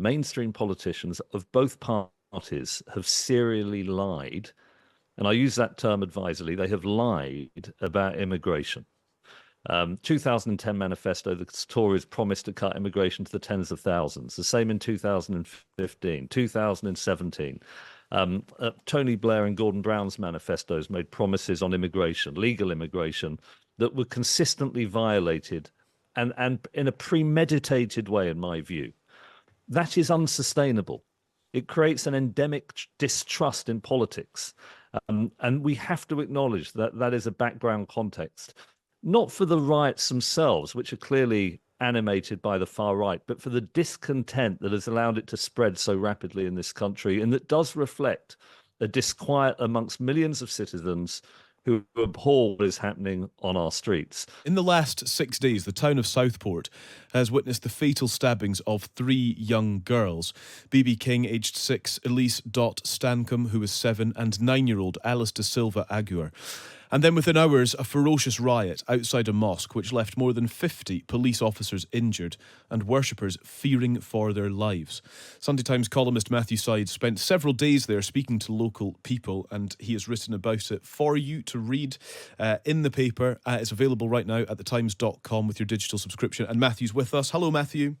mainstream politicians of both parties have serially lied, and I use that term advisedly, they have lied about immigration. 2010 manifesto, the Tories promised to cut immigration to the tens of thousands. The same in 2015, 2017. Tony Blair and Gordon Brown's manifestos made promises on immigration, legal immigration, that were consistently violated and in a premeditated way, in my view. That is unsustainable. It creates an endemic distrust in politics. And we have to acknowledge that that is a background context, not for the riots themselves, which are clearly animated by the far right, but for the discontent that has allowed it to spread so rapidly in this country, and that does reflect a disquiet amongst millions of citizens who abhor what is happening on our streets. In the last 6 days, the town of Southport has witnessed the fatal stabbings of 3 young girls. BB King, aged 6, Elise Dot Stancombe, who was 7, and 9-year-old Alice De Silva Aguirre. And then within hours, a ferocious riot outside a mosque which left more than 50 police officers injured and worshippers fearing for their lives. Sunday Times columnist Matthew Syed spent several days there speaking to local people, and he has written about it for you to read in the paper. It's available right now at thetimes.com with your digital subscription. And Matthew's with us. Hello, Matthew.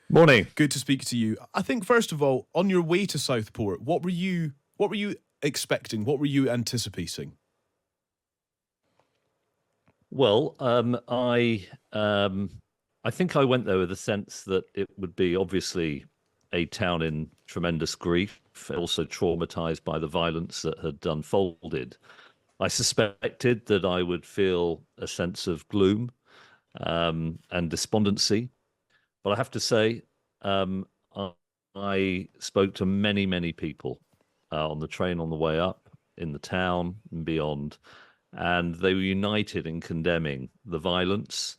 Morning. Good to speak to you. I think, first of all, on your way to Southport, what were you expecting? What were you anticipating? Well, I think I went there with a sense that it would be obviously a town in tremendous grief, also traumatized by the violence that had unfolded. I suspected that I would feel a sense of gloom and despondency, but I have to say, I spoke to many, many people on the train on the way up, in the town and beyond. And they were united in condemning the violence,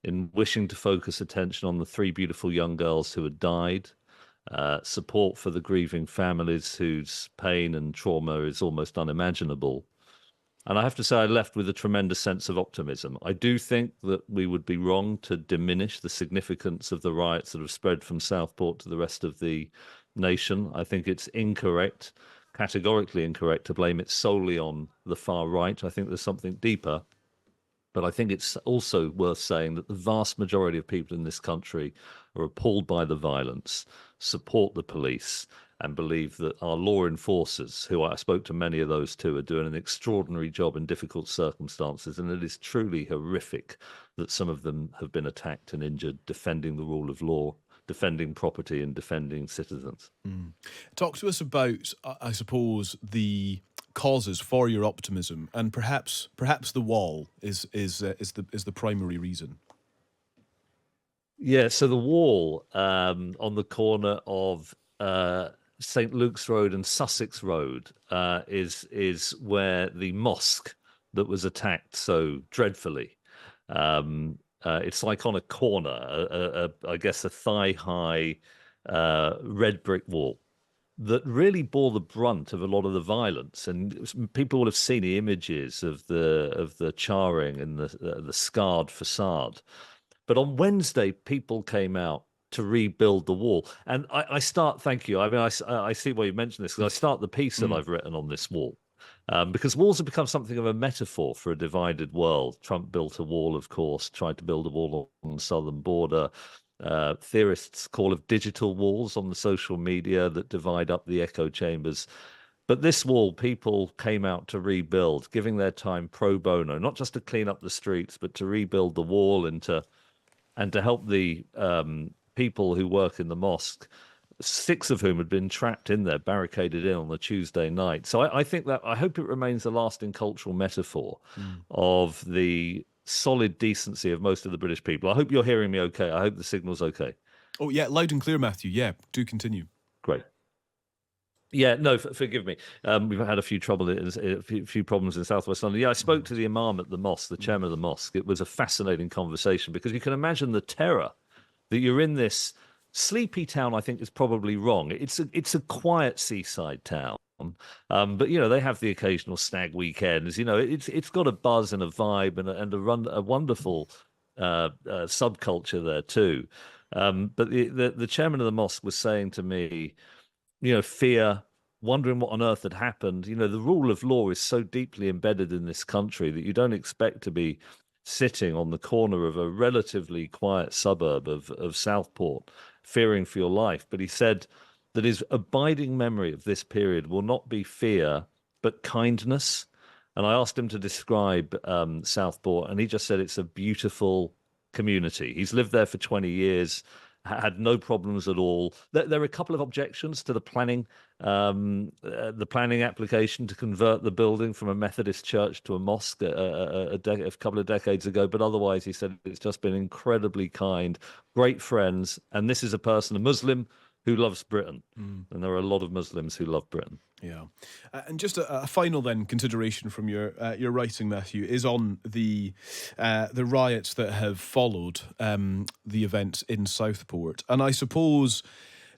in wishing to focus attention on the 3 beautiful young girls who had died, support for the grieving families whose pain and trauma is almost unimaginable. And I have to say, I left with a tremendous sense of optimism. I do think that we would be wrong to diminish the significance of the riots that have spread from Southport to the rest of the nation. I think it's incorrect, categorically incorrect, to blame it solely on the far right. I think there's something deeper, but I think it's also worth saying that the vast majority of people in this country are appalled by the violence, support the police, and believe that our law enforcers, who I spoke to many of those too, are doing an extraordinary job in difficult circumstances. And it is truly horrific that some of them have been attacked and injured defending the rule of law, defending property and defending citizens. Talk to us about, I suppose, the causes for your optimism, and perhaps the wall is the primary reason. Yeah, so the wall on the corner of St. Luke's Road and Sussex Road is where the mosque that was attacked so dreadfully. It's like on a corner, I guess a thigh-high red brick wall that really bore the brunt of a lot of the violence. And people will have seen the images of the charring and the scarred facade. But on Wednesday, people came out to rebuild the wall. And I start, thank you. I mean, I see why you mentioned this, because I start the piece that I've written on this wall. Because walls have become something of a metaphor for a divided world. Trump built a wall, of course, tried to build a wall on the southern border. Theorists call of digital walls on the social media that divide up the echo chambers. But this wall, people came out to rebuild, giving their time pro bono, not just to clean up the streets, but to rebuild the wall and to help the people who work in the mosque, 6 of whom had been trapped in there, barricaded in on the Tuesday night. So I think that, I hope it remains a lasting cultural metaphor of the solid decency of most of the British people. I hope you're hearing me okay. I hope the signal's okay. Oh, yeah, loud and clear, Matthew. Yeah, do continue. Great. Yeah, no, forgive me. We've had a few problems in Southwest London. Yeah, I spoke to the imam at the mosque, the chairman of the mosque. It was a fascinating conversation, because you can imagine the terror that you're in this sleepy town. I think is probably wrong. It's a quiet seaside town. But they have the occasional stag weekends. It's got a buzz and a vibe and a wonderful subculture there too. But the chairman of the mosque was saying to me, fear, wondering what on earth had happened. The rule of law is so deeply embedded in this country that you don't expect to be sitting on the corner of a relatively quiet suburb of Southport, fearing for your life. But he said that his abiding memory of this period will not be fear, but kindness. And I asked him to describe Southport, and he just said it's a beautiful community. He's lived there for 20 years, had no problems at all. There are a couple of objections to the planning application to convert the building from a Methodist church to a mosque a couple of decades ago. But otherwise, he said it's just been incredibly kind, great friends. And this is a person, a Muslim, who loves Britain. And there are a lot of Muslims who love Britain. Yeah. And just a final then consideration from your writing, Matthew, is on the riots that have followed the events in Southport. And I suppose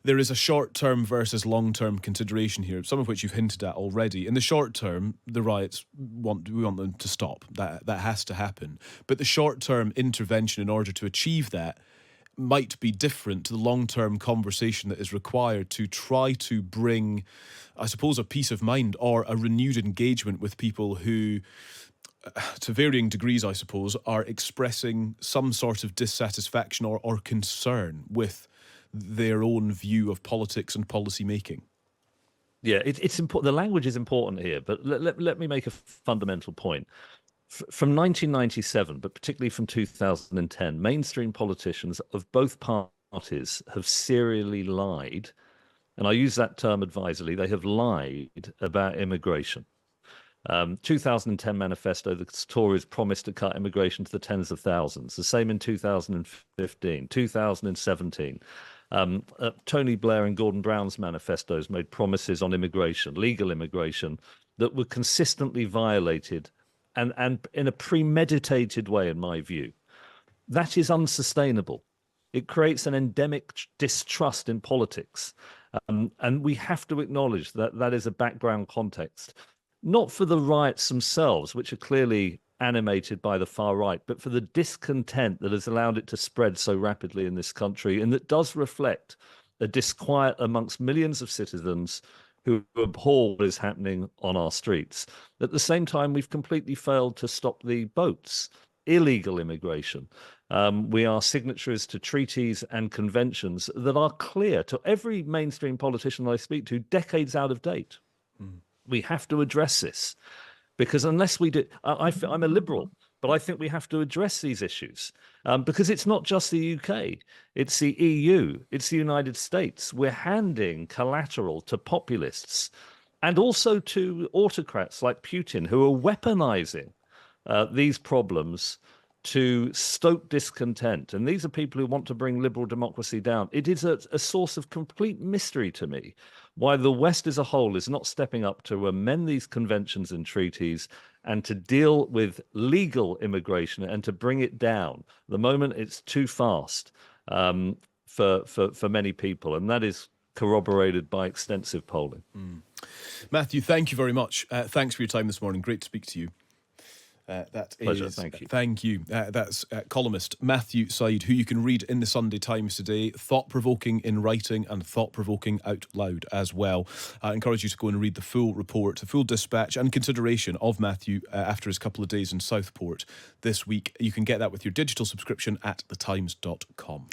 there is a short-term versus long-term consideration here, some of which you've hinted at already. In the short term, the riots, we want them to stop. That has to happen. But the short-term intervention in order to achieve that might be different to the long-term conversation that is required to try to bring, I suppose, a peace of mind or a renewed engagement with people who, to varying degrees, I suppose, are expressing some sort of dissatisfaction or concern with their own view of politics and policy making. Yeah, it's important. The language is important here, but let me make a fundamental point. From 1997, but particularly from 2010, mainstream politicians of both parties have serially lied, and I use that term advisedly. They have lied about immigration. 2010 manifesto, the Tories promised to cut immigration to the tens of thousands. The same in 2015, 2017. Tony Blair and Gordon Brown's manifestos made promises on immigration, legal immigration, that were consistently violated and in a premeditated way, in my view. That is unsustainable. It creates an endemic distrust in politics. And we have to acknowledge that that is a background context, not for the riots themselves, which are clearly animated by the far right, but for the discontent that has allowed it to spread so rapidly in this country, and that does reflect a disquiet amongst millions of citizens who abhor what is happening on our streets. At the same time, we've completely failed to stop the boats, illegal immigration. We are signatories to treaties and conventions that are clear to every mainstream politician I speak to, decades out of date. We have to address this, because unless we do, I'm a liberal, but I think we have to address these issues because it's not just the UK, it's the EU, it's the United States. We're handing collateral to populists and also to autocrats like Putin, who are weaponizing these problems to stoke discontent. And these are people who want to bring liberal democracy down. It is a source of complete mystery to me why the West as a whole is not stepping up to amend these conventions and treaties and to deal with legal immigration and to bring it down. The moment it's too fast for many people, and that is corroborated by extensive polling. Matthew, thank you very much. Thanks for your time this morning. Great to speak to you. Pleasure, thank you. Thank you. That's columnist Matthew Syed, who you can read in the Sunday Times today. Thought-provoking in writing and thought-provoking out loud as well. I encourage you to go and read the full report, the full dispatch and consideration of Matthew after his couple of days in Southport this week. You can get that with your digital subscription at thetimes.com.